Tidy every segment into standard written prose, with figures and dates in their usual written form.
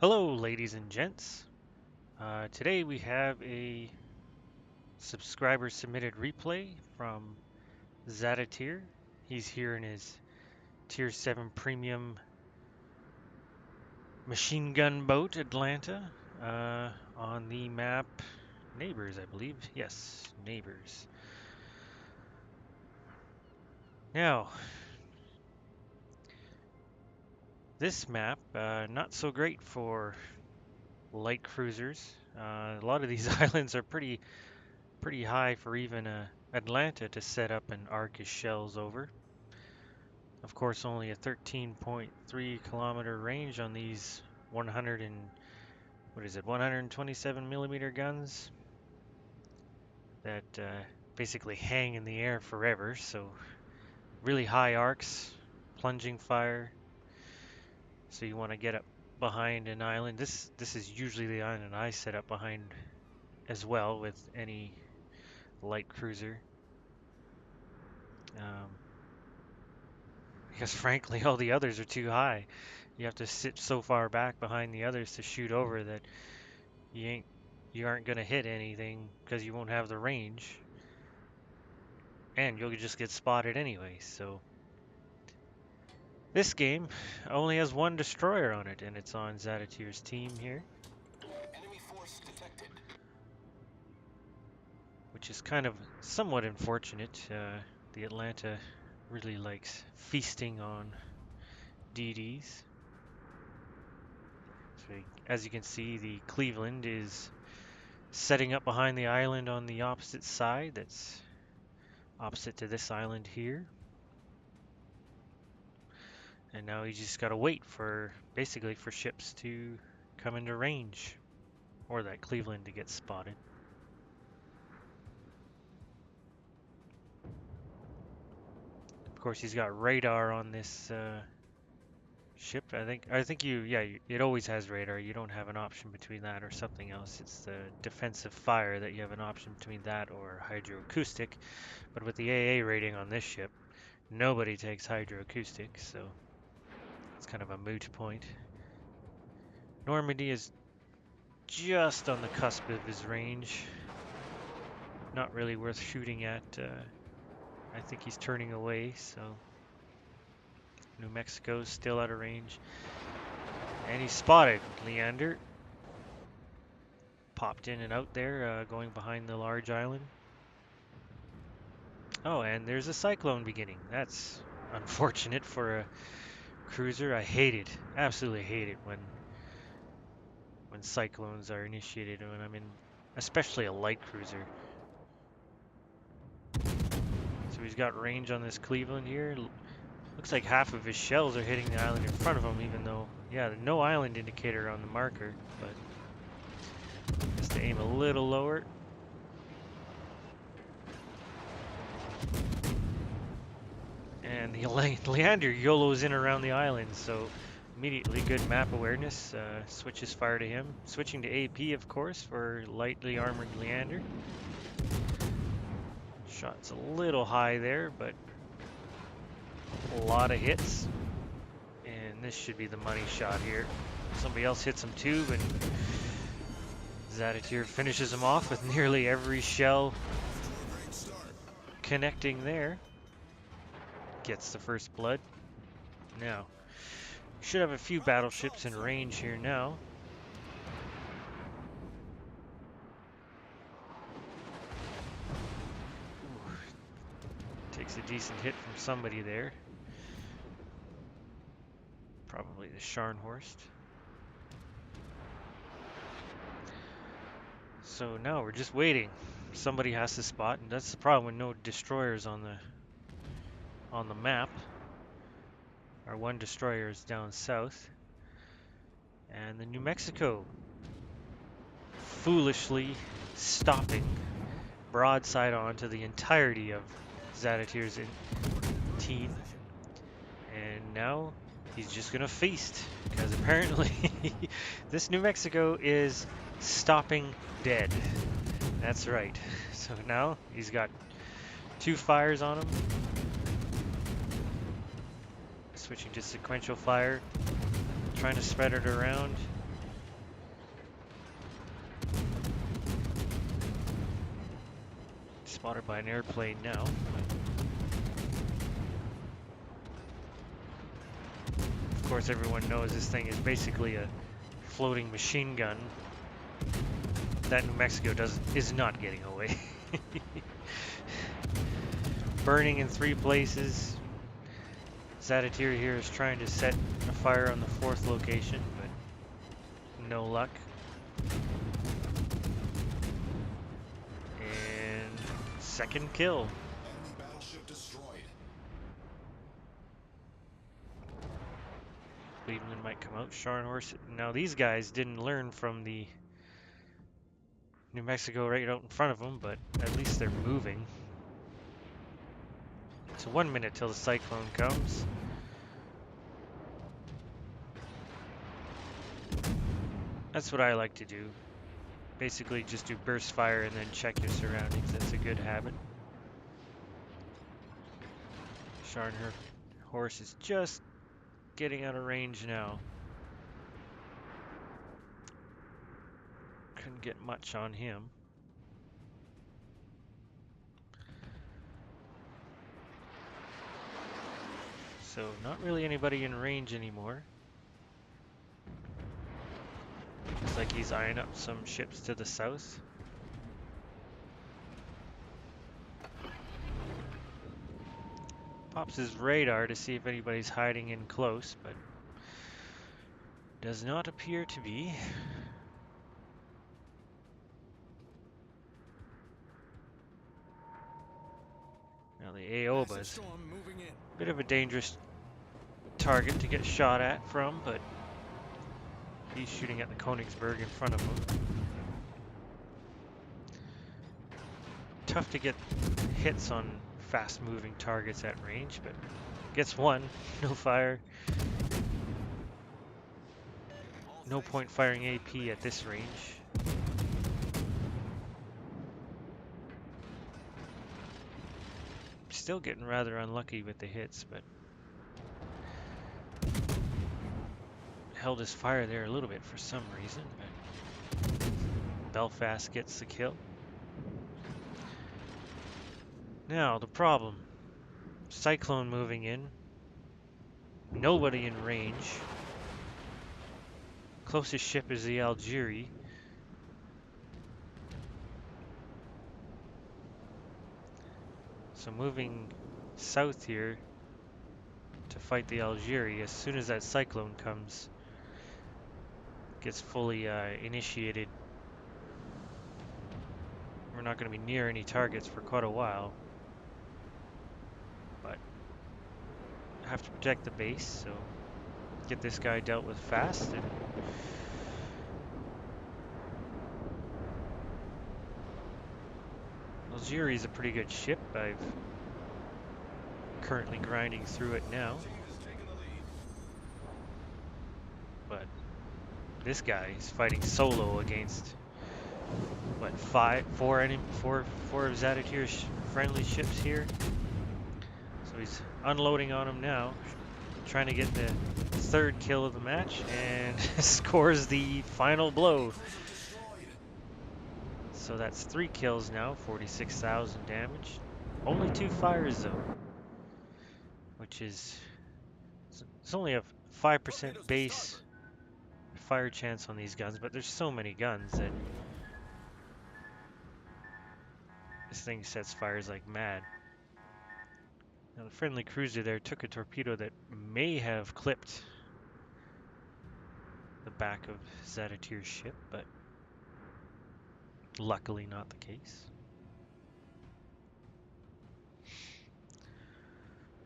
Hello, ladies and gents. Today we have a subscriber submitted replay from zeRobsReplays. He's here in his Tier 7 Premium machine gun boat, Atlanta, on the map Neighbors, I believe. Yes, Neighbors. Now, this map, not so great for light cruisers. A lot of these islands are pretty high for even Atlanta to set up an arc of shells over. Of course, only a 13.3 kilometer range on these 127 millimeter guns that basically hang in the air forever. So really high arcs, plunging fire. So you want to get up behind an island. This is usually the island I set up behind as well with any light cruiser. Because frankly, all the others are too high. You have to sit so far back behind the others to shoot over that you aren't gonna hit anything because you won't have the range, and you'll just get spotted anyway. So this game only has one destroyer on it, and it's on zeRobsReplays' team here, Enemy force detected. which is kind of somewhat unfortunate. The Atlanta really likes feasting on DDs. So as you can see, the Cleveland is setting up behind the island on the opposite side. That's opposite to this island here. And now you just gotta wait for, basically, for ships to come into range, or that Cleveland to get spotted. Of course, he's got radar on this ship. I think it always has radar. You don't have an option between that or something else. It's the defensive fire that you have an option between that or hydroacoustic. But with the AA rating on this ship, nobody takes hydroacoustic, so it's kind of a moot point. Normandy is just on the cusp of his range. Not really worth shooting at. I think he's turning away, so New Mexico's still out of range. And he's spotted. Leander popped in and out there, going behind the large island. Oh, and there's a cyclone beginning. That's unfortunate for a cruiser. I hate it. Absolutely hate it when cyclones are initiated when I'm in, especially a light cruiser. So he's got range on this Cleveland here. Looks like half of his shells are hitting the island in front of him, even though, yeah, no island indicator on the marker, but just to aim a little lower. And the Leander YOLO's in around the island, so immediately good map awareness. Switches fire to him. Switching to AP, of course, for lightly armored Leander. Shot's a little high there, but a lot of hits. And this should be the money shot here. Somebody else hits him too, and zeRobsReplays finishes him off with nearly every shell connecting there. Gets the first blood. Now, should have a few battleships in range here now. Ooh. Takes a decent hit from somebody there. Probably the Scharnhorst. So now we're just waiting. Somebody has to spot, and that's the problem with no destroyers on the map. Our one destroyer is down south. And the New Mexico foolishly stopping broadside onto the entirety of zeRobsReplays' team. And now he's just gonna feast, because apparently this New Mexico is stopping dead. That's right. So now he's got 2 fires on him. Switching to sequential fire, trying to spread it around. Spotted by an airplane now. Of course, everyone knows this thing is basically a floating machine gun that New Mexico is not getting away. Burning in 3 places. zeRobsReplays here is trying to set a fire on the 4th location, but no luck. And second kill. Enemy battleship destroyed. Cleveland might come out. Scharnhorst. Now these guys didn't learn from the New Mexico right out in front of them, but at least they're moving. So 1 minute till the cyclone comes. That's what I like to do. Basically just do burst fire and then check your surroundings. That's a good habit. Scharnhorst is just getting out of range now. Couldn't get much on him. So not really anybody in range anymore. Looks like he's eyeing up some ships to the south. Pops his radar to see if anybody's hiding in close, but does not appear to be. Now the Aoba's a bit of a dangerous target to get shot at from, but he's shooting at the Königsberg in front of him. Tough to get hits on fast-moving targets at range, but gets one. No fire. No point firing AP at this range. Still getting rather unlucky with the hits, but held his fire there a little bit for some reason. But Belfast gets the kill. Now the problem. Cyclone moving in. Nobody in range. Closest ship is the Algeria. So moving south here to fight the Algeria. As soon as that cyclone comes, gets fully initiated, we're not going to be near any targets for quite a while. But I have to protect the base, so get this guy dealt with fast. And Algeria is a pretty good ship. I'm currently grinding through it now. But this guy is fighting solo against what, four of zeRobsReplays' friendly ships here. So he's unloading on him now, trying to get the 3rd kill of the match, and scores the final blow. So that's 3 kills now, 46,000 damage. Only 2 fires though, which is, it's only a 5% base fire chance on these guns, but there's so many guns that this thing sets fires like mad. Now the friendly cruiser there took a torpedo that may have clipped the back of zeRobsReplays' ship, but luckily not the case.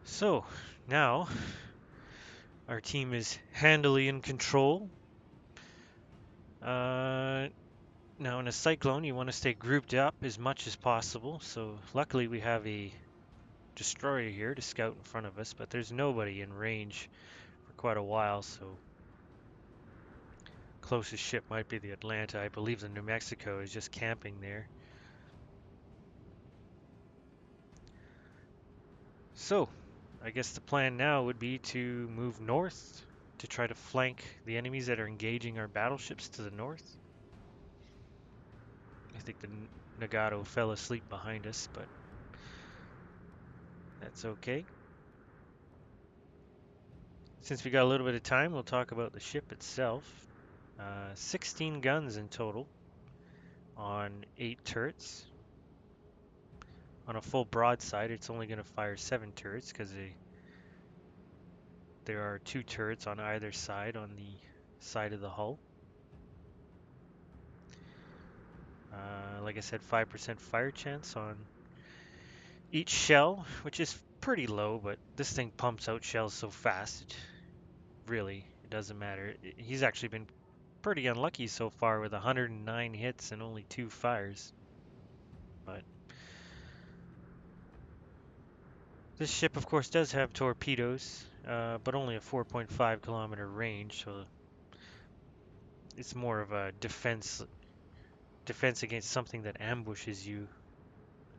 So now our team is handily in control. Now in a cyclone you want to stay grouped up as much as possible, so luckily we have a destroyer here to scout in front of us, but there's nobody in range for quite a while, so closest ship might be the Atlanta. I believe the New Mexico is just camping there. So I guess the plan now would be to move north to try to flank the enemies that are engaging our battleships to the north. I think the Nagato fell asleep behind us, but that's okay. Since we got a little bit of time, we'll talk about the ship itself. 16 guns in total on 8 turrets. On a full broadside, it's only going to fire 7 turrets because there are 2 turrets on either side on the side of the hull. Like I said, 5% fire chance on each shell, which is pretty low, but this thing pumps out shells so fast, it doesn't matter. He's actually been pretty unlucky so far with 109 hits and only 2 fires. But this ship, of course, does have torpedoes, but only a 4.5 kilometer range, so it's more of a defense against something that ambushes you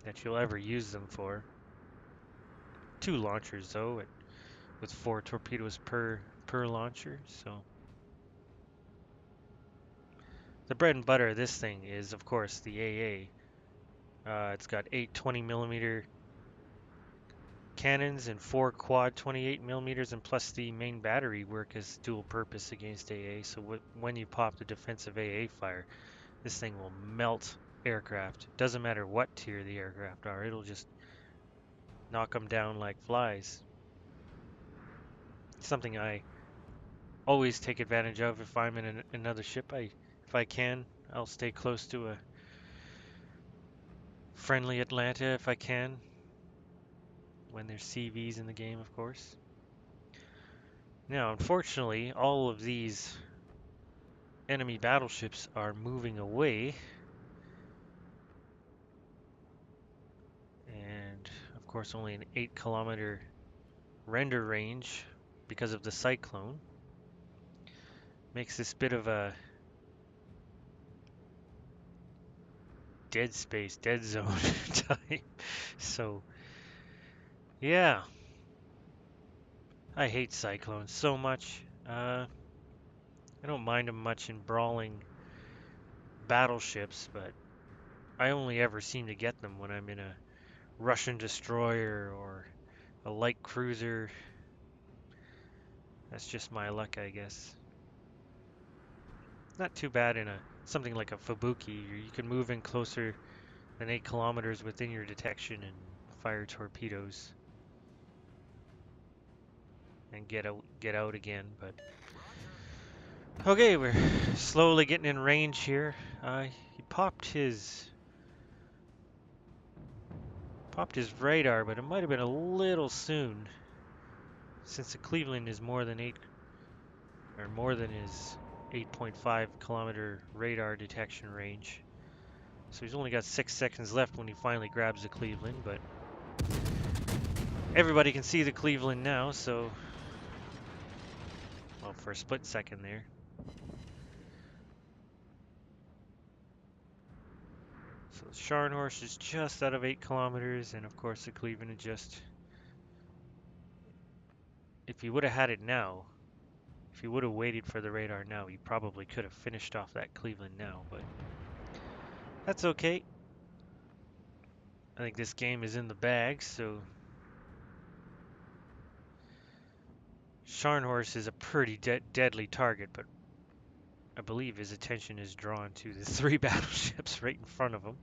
that you'll ever use them for. 2 launchers though, with 4 torpedoes per launcher, so the bread and butter of this thing is, of course, the AA. It's got 8 20mm cannons and 4 quad 28mm, and plus the main battery work as dual purpose against AA. So when you pop the defensive AA fire, this thing will melt aircraft. Doesn't matter what tier the aircraft are, it'll just knock them down like flies. It's something I always take advantage of if I'm in another ship. If I can, I'll stay close to a friendly Atlanta if I can, when there's CVs in the game, of course. Now, unfortunately, all of these enemy battleships are moving away, and of course only an 8 kilometer render range because of the cyclone. Makes this bit of a dead space, dead zone type. So, yeah. I hate cyclones so much. I don't mind them much in brawling battleships, but I only ever seem to get them when I'm in a Russian destroyer or a light cruiser. That's just my luck, I guess. Not too bad in something like a Fubuki. You can move in closer than 8 kilometers within your detection and fire torpedoes and get out again. But okay, we're slowly getting in range here. He popped his radar, but it might have been a little soon, since the Cleveland is more than his 8.5 kilometer radar detection range. So he's only got 6 seconds left when he finally grabs the Cleveland, but everybody can see the Cleveland now, so, well, for a split second there. So the Scharnhorst is just out of 8 kilometers, and of course the Cleveland is just, if he would have had it now, if he would have waited for the radar now, he probably could have finished off that Cleveland now, but that's okay. I think this game is in the bag, so Scharnhorst is a pretty deadly target, but I believe his attention is drawn to the 3 battleships right in front of him.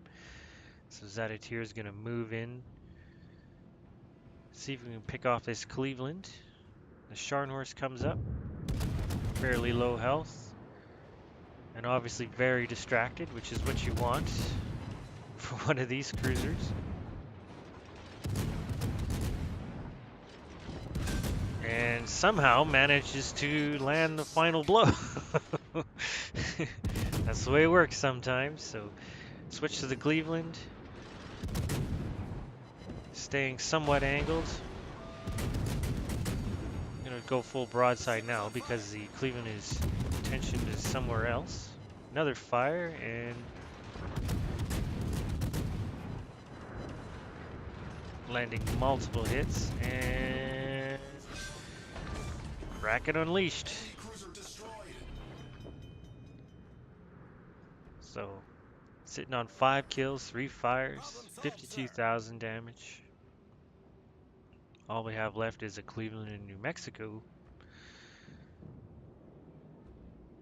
So Zaditir is going to move in, see if we can pick off this Cleveland. The Scharnhorst comes up, fairly low health, and obviously very distracted, which is what you want for one of these cruisers. And somehow manages to land the final blow. That's the way it works sometimes. So switch to the Cleveland, staying somewhat angled. I'm gonna go full broadside now because the Cleveland is attention is somewhere else. Another fire, and landing multiple hits, and Kraken unleashed. Cruiser destroyed. So Sitting on 5 kills, 3 fires, 52,000 damage. All we have left is a Cleveland and New Mexico,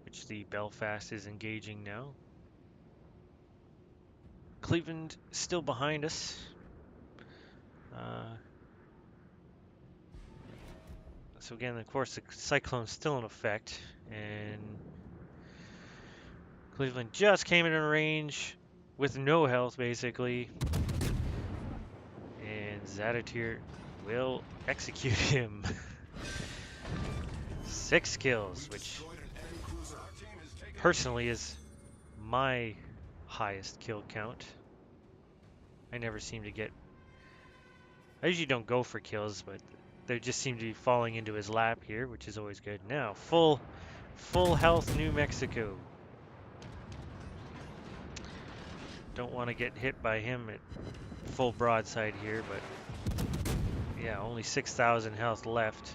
which the Belfast is engaging now. Cleveland still behind us. So again, of course, the cyclone's still in effect, and Cleveland just came in range with no health, basically, and zeRobsReplays will execute him. 6 kills, which personally is my highest kill count. I never seem to get... I usually don't go for kills, but they just seem to be falling into his lap here, which is always good. Now, full health New Mexico. Don't want to get hit by him at full broadside here, but yeah, only 6,000 health left.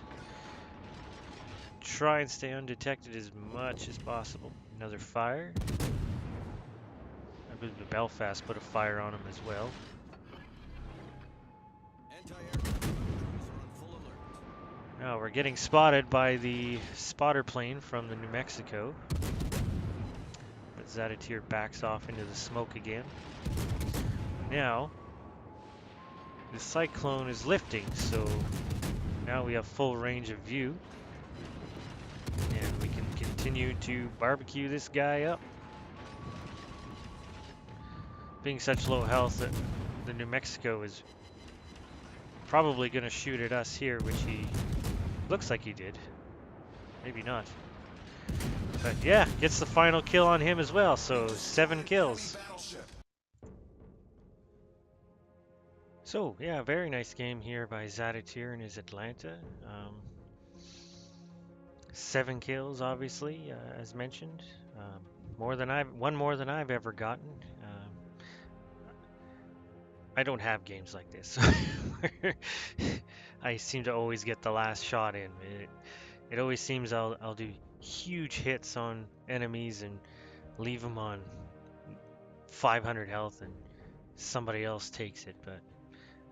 Try and stay undetected as much as possible. Another fire. I believe the Belfast put a fire on him as well. Now we're getting spotted by the spotter plane from the New Mexico. But zeRobsReplays backs off into the smoke again. Now, the cyclone is lifting, so now we have full range of view. And we can continue to barbecue this guy up. Being such low health, that the New Mexico is probably going to shoot at us here, which he looks like he did. Maybe not. But yeah, gets the final kill on him as well, so 7 kills. So yeah, very nice game here by zeRobsReplays in his Atlanta. 7 kills, obviously, as mentioned. One more than I've ever gotten. I don't have games like this. I seem to always get the last shot in. It always seems I'll do huge hits on enemies and leave them on 500 health and somebody else takes it. But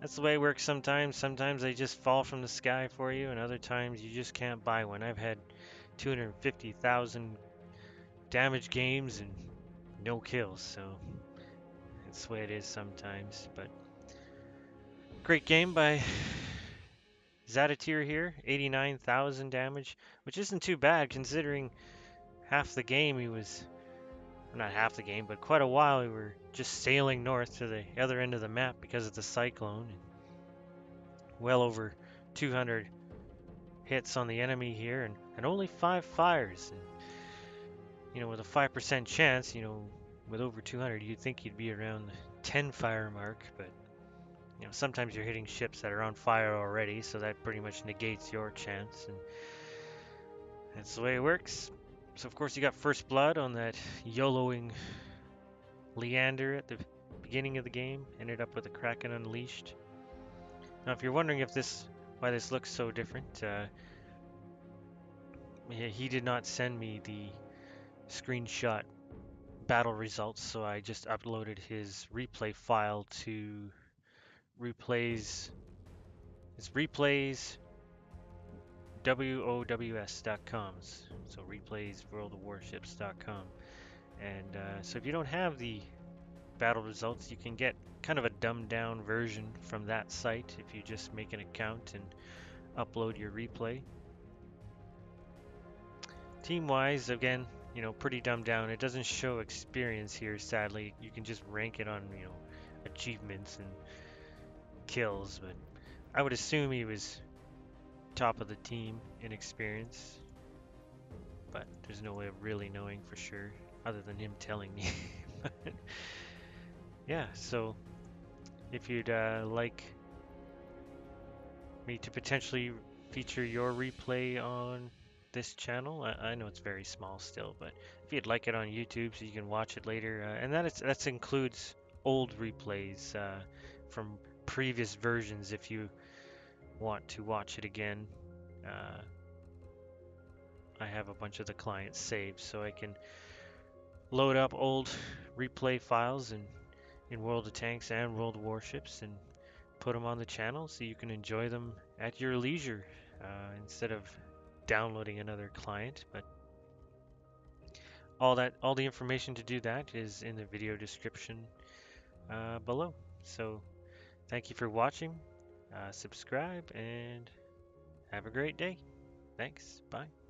that's the way it works sometimes. Sometimes they just fall from the sky for you, and other times you just can't buy one. I've had 250,000 damage games and no kills, so that's the way it is sometimes. But great game by zeRobsReplays here, 89,000 damage, which isn't too bad considering half the game he was, not half the game, but quite a while we were just sailing north to the other end of the map because of the cyclone. Well over 200 hits on the enemy here, and only 5 fires. And, you know, with a 5% chance, you know, with over 200, you'd think you'd be around the 10 fire mark, but you know, sometimes you're hitting ships that are on fire already, so that pretty much negates your chance, and that's the way it works. So of course you got first blood on that YOLOing Leander at the beginning of the game, ended up with a Kraken Unleashed. Now if you're wondering why this looks so different, he did not send me the screenshot battle results, so I just uploaded his replay file to replays. It's replays WOWS.com. So replays worldofwarships.com. And so if you don't have the battle results, you can get kind of a dumbed down version from that site if you just make an account and upload your replay. Team wise, again, you know, pretty dumbed down. It doesn't show experience here, sadly. You can just rank it on, you know, achievements and kills, but I would assume he was top of the team in experience, but there's no way of really knowing for sure other than him telling me. Yeah, so if you'd like me to potentially feature your replay on this channel, I know it's very small still, but if you'd like it on YouTube so you can watch it later, and that includes old replays from previous versions if you want to watch it again. I have a bunch of the clients saved, so I can load up old replay files in World of Tanks and World Warships and put them on the channel so you can enjoy them at your leisure instead of downloading another client. But all the information to do that is in the video description below. So thank you for watching. Subscribe and have a great day. Thanks. Bye.